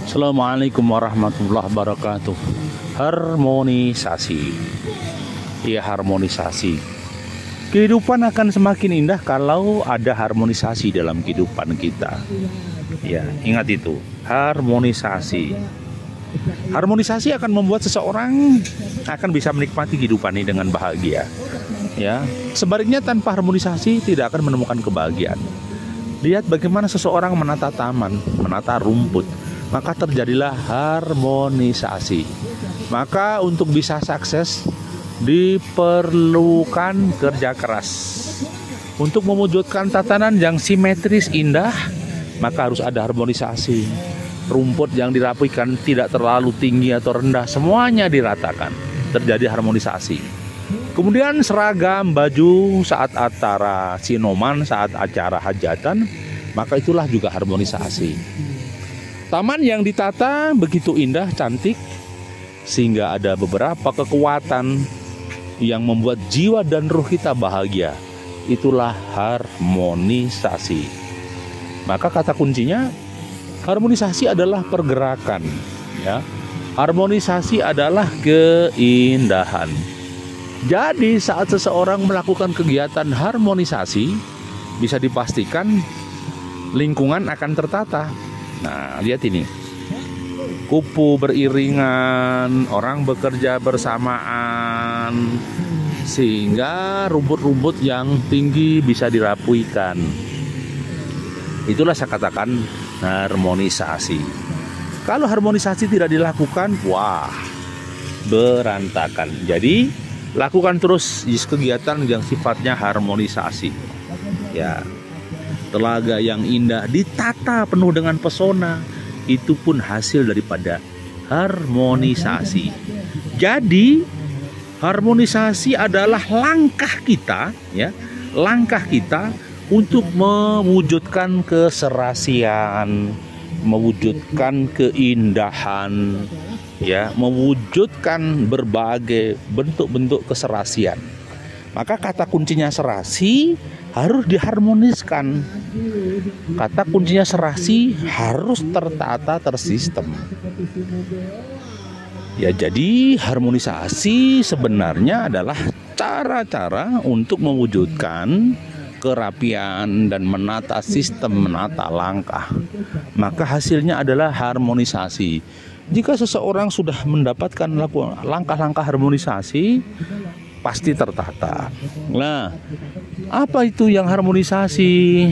Assalamualaikum warahmatullahi wabarakatuh. Harmonisasi. Ya, harmonisasi. Kehidupan akan semakin indah kalau ada harmonisasi dalam kehidupan kita. Ya, ingat itu. Harmonisasi. Harmonisasi akan membuat seseorang akan bisa menikmati kehidupan ini dengan bahagia. Ya, sebaliknya tanpa harmonisasi tidak akan menemukan kebahagiaan. Lihat bagaimana seseorang menata taman, menata rumput, maka terjadilah harmonisasi. Maka untuk bisa sukses diperlukan kerja keras. Untuk mewujudkan tatanan yang simetris indah, maka harus ada harmonisasi. Rumput yang dirapikan tidak terlalu tinggi atau rendah, semuanya diratakan. Terjadi harmonisasi. Kemudian seragam baju saat acara sinoman, saat acara hajatan, maka itulah juga harmonisasi. Taman yang ditata begitu indah, cantik, sehingga ada beberapa kekuatan yang membuat jiwa dan ruh kita bahagia. Itulah harmonisasi. Maka kata kuncinya, harmonisasi adalah pergerakan, ya. Harmonisasi adalah keindahan. Jadi saat seseorang melakukan kegiatan harmonisasi, bisa dipastikan lingkungan akan tertata. Nah, lihat ini. Kupu beriringan, orang bekerja bersamaan, sehingga rumput-rumput yang tinggi bisa dirapikan. Itulah saya katakan harmonisasi. Kalau harmonisasi tidak dilakukan, wah, berantakan. Jadi, lakukan terus kegiatan yang sifatnya harmonisasi. Ya. Telaga yang indah ditata penuh dengan pesona, itu pun hasil daripada harmonisasi. Jadi harmonisasi adalah langkah kita, ya, langkah kita untuk mewujudkan keserasian, mewujudkan keindahan, ya, mewujudkan berbagai bentuk-bentuk keserasian. Maka kata kuncinya serasi harus diharmoniskan. Kata kuncinya serasi harus tertata, tersistem. Ya, jadi harmonisasi sebenarnya adalah cara-cara untuk mewujudkan kerapian dan menata sistem, menata langkah. Maka hasilnya adalah harmonisasi. Jika seseorang sudah mendapatkan langkah-langkah harmonisasi, pasti tertata. Nah, apa itu yang harmonisasi?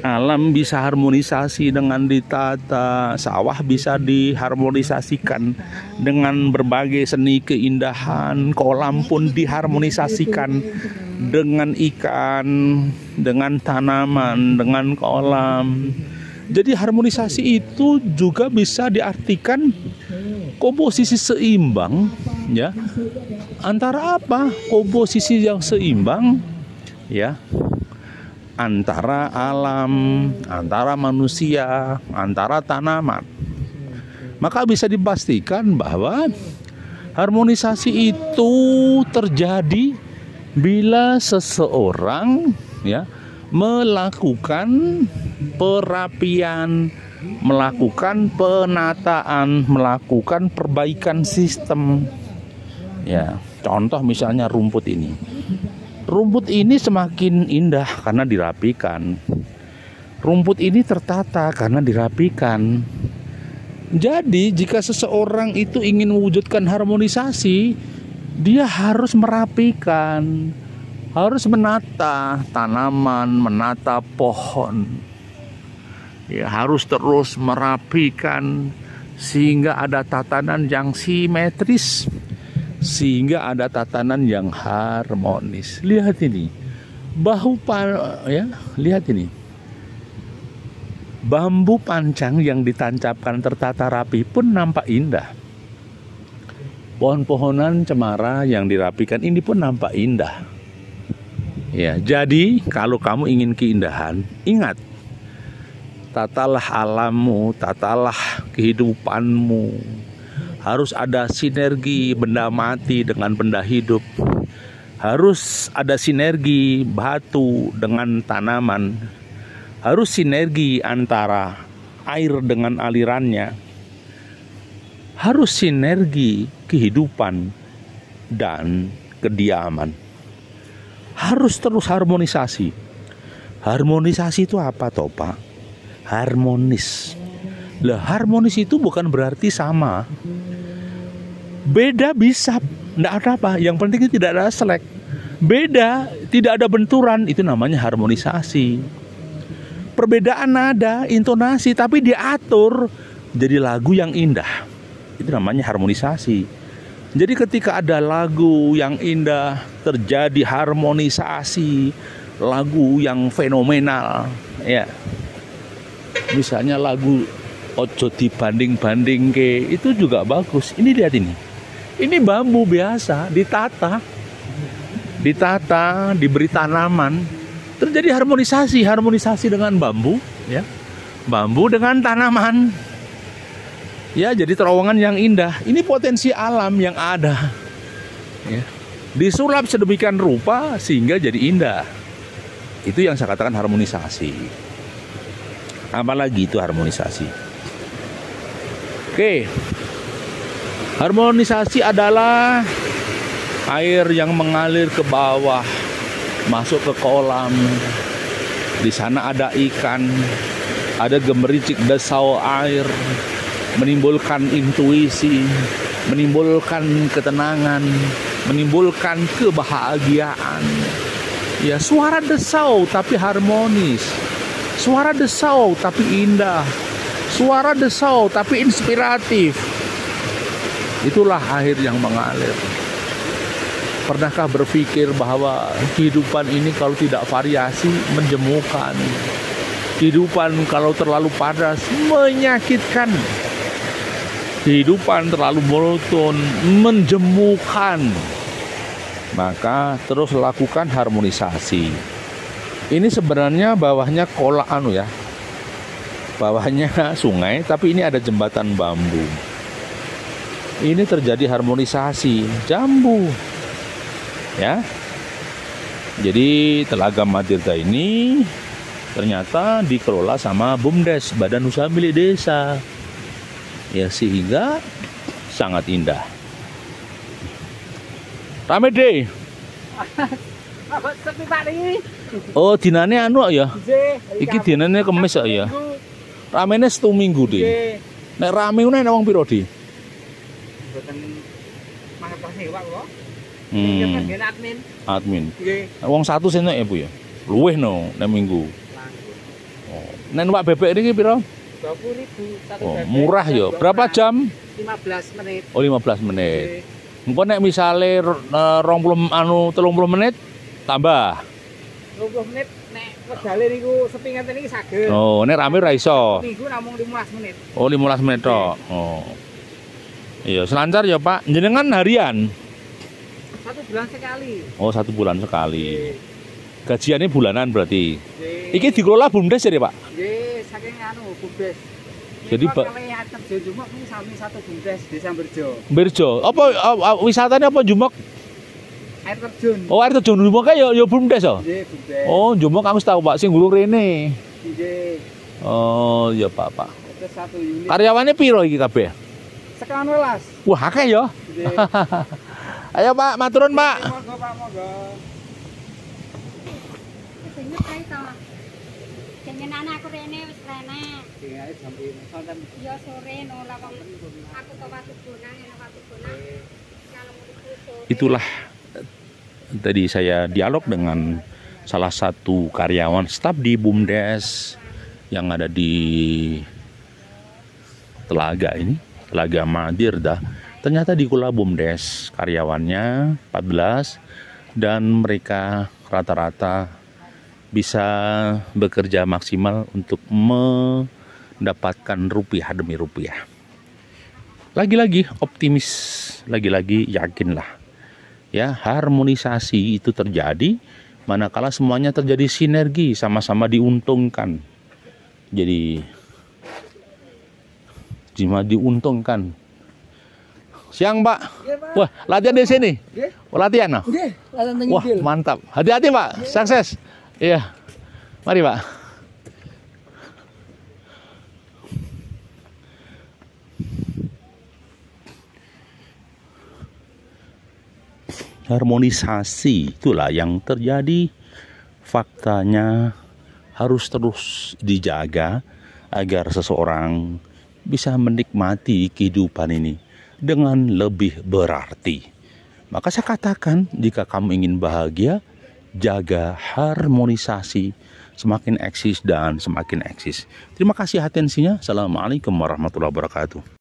Alam bisa harmonisasi dengan ditata, sawah bisa diharmonisasikan dengan berbagai seni keindahan, kolam pun diharmonisasikan dengan ikan, dengan tanaman, dengan kolam. Jadi harmonisasi itu juga bisa diartikan komposisi seimbang, ya. Antara apa? Komposisi yang seimbang, ya. Antara alam, antara manusia, antara tanaman. Maka bisa dipastikan bahwa harmonisasi itu terjadi bila seseorang, ya, melakukan perapian, melakukan penataan, melakukan perbaikan sistem. Ya, contoh misalnya rumput ini. Rumput ini semakin indah karena dirapikan. Rumput ini tertata karena dirapikan. Jadi jika seseorang itu ingin mewujudkan harmonisasi, dia harus merapikan, harus menata tanaman, menata pohon. Ya, harus terus merapikan sehingga ada tatanan yang simetris, sehingga ada tatanan yang harmonis. Lihat ini, lihat ini, bambu pancang yang ditancapkan tertata rapi pun nampak indah. Pohon-pohonan cemara yang dirapikan ini pun nampak indah. Ya, jadi kalau kamu ingin keindahan, ingat, tatalah alammu, tatalah kehidupanmu. Harus ada sinergi benda mati dengan benda hidup. Harus ada sinergi batu dengan tanaman. Harus sinergi antara air dengan alirannya, harus sinergi kehidupan dan kediaman. Harus terus harmonisasi. Harmonisasi itu apa toh Pak? Harmonis. Lah harmonis itu bukan berarti sama. Beda bisa, enggak ada apa. Yang penting itu tidak ada selek. Beda, tidak ada benturan, itu namanya harmonisasi. Perbedaan nada, intonasi, tapi diatur jadi lagu yang indah. Itu namanya harmonisasi. Jadi ketika ada lagu yang indah, terjadi harmonisasi, lagu yang fenomenal, ya. Misalnya lagu Ojo dibanding-banding ke, itu juga bagus. Ini lihat ini. Ini bambu biasa, ditata, diberi tanaman, terjadi harmonisasi dengan bambu, ya. Bambu dengan tanaman. Ya, jadi terowongan yang indah. Ini potensi alam yang ada. Ya. Disulap sedemikian rupa sehingga jadi indah. Itu yang saya katakan harmonisasi. Apalagi itu harmonisasi. Oke. Harmonisasi adalah air yang mengalir ke bawah, masuk ke kolam. Di sana ada ikan, ada gemericik desau air, menimbulkan intuisi, menimbulkan ketenangan, menimbulkan kebahagiaan. Ya, suara desau tapi harmonis. Suara desau tapi indah. Suara desau tapi inspiratif. Itulah air yang mengalir. Pernahkah berpikir bahwa kehidupan ini kalau tidak variasi menjemukan? Kehidupan kalau terlalu padas menyakitkan. Kehidupan terlalu monoton menjemukan. Maka terus lakukan harmonisasi. Ini sebenarnya bawahnya ya. Bawahnya sungai, tapi ini ada jembatan bambu. Ini terjadi harmonisasi jambu. Ya. Jadi Telaga Madirda ini ternyata dikelola sama BUMDes, Badan Usaha Milik Desa. Ya, sehingga sangat indah. Rame deh. Oh, dinane anu ya. Iki dinane Kemis ya. Ramene 1 minggu deh. Nek rame ngene wong piro di? Mboten mangertosi Pak kula. Admin. Wong 1 sene ya Bu ya. Luwih no nek minggu. Oh, nek numpak bebek niki piro? 20.000 Oh, murah ya. Berapa jam? 15 menit. Oh, 15 menit. Engko nek misale 30 menit tambah. 20 menit nek wedale niku sepi ngeten iki saged. Oh, nek rame ra iso. Minggu namung 15 menit. Oh, 15 menit tok. Oh. Iya, selancar ya, Pak. Jenengan harian? 1 bulan sekali. Oh, 1 bulan sekali. Gajiannya bulanan berarti. Nggih. Iki dikelola BUMDes ya, Pak? Nggih, saking BUMDes. Jadi kalih terjun Jumok ini sami satu BUMDes Desa Berjo. Berjo. Apa wisatanya apa Jumok? Air terjun. Oh, air terjun Jumok ya BUMDes ya? Nggih, BUMDes. Oh, Jumok aku tahu, Pak, sing gulung rene. Nggih. Oh, ya, Pak. Itu 1 unit. Karyawannya piro iki kabeh? Sekarang 12. Wah, akeh ya. Ayo, Pak, maturun, Pak. Monggo, Pak, monggo. Ingat kae to. Jenengan aku rene wis rene. Dingae jam 5 sonten. Ya sore no lah wong aku to watu bonang eno watu bonang. Kalau sore. Itulah tadi saya dialog dengan salah satu karyawan staf di BUMDes yang ada di Telaga ini, Telaga Madirda. Ternyata di Kula BUMDes karyawannya 14 dan mereka rata-rata bisa bekerja maksimal untuk mendapatkan rupiah demi rupiah. Lagi-lagi optimis, lagi-lagi yakinlah. Ya, harmonisasi itu terjadi manakala semuanya terjadi sinergi, sama-sama diuntungkan. Jadi diuntungkan. Siang, Pak. Wah, latihan di sini. Oh, latihan, no? Wah, mantap. Hati-hati, Pak. Sukses. Iya. Mari, Pak. harmonisasi itulah yang terjadi. Faktanya harus terus dijaga agar seseorang bisa menikmati kehidupan ini dengan lebih berarti. Maka saya katakan, jika kamu ingin bahagia, jaga harmonisasi, semakin eksis dan semakin eksis. Terima kasih atensinya. Assalamualaikum warahmatullahi wabarakatuh.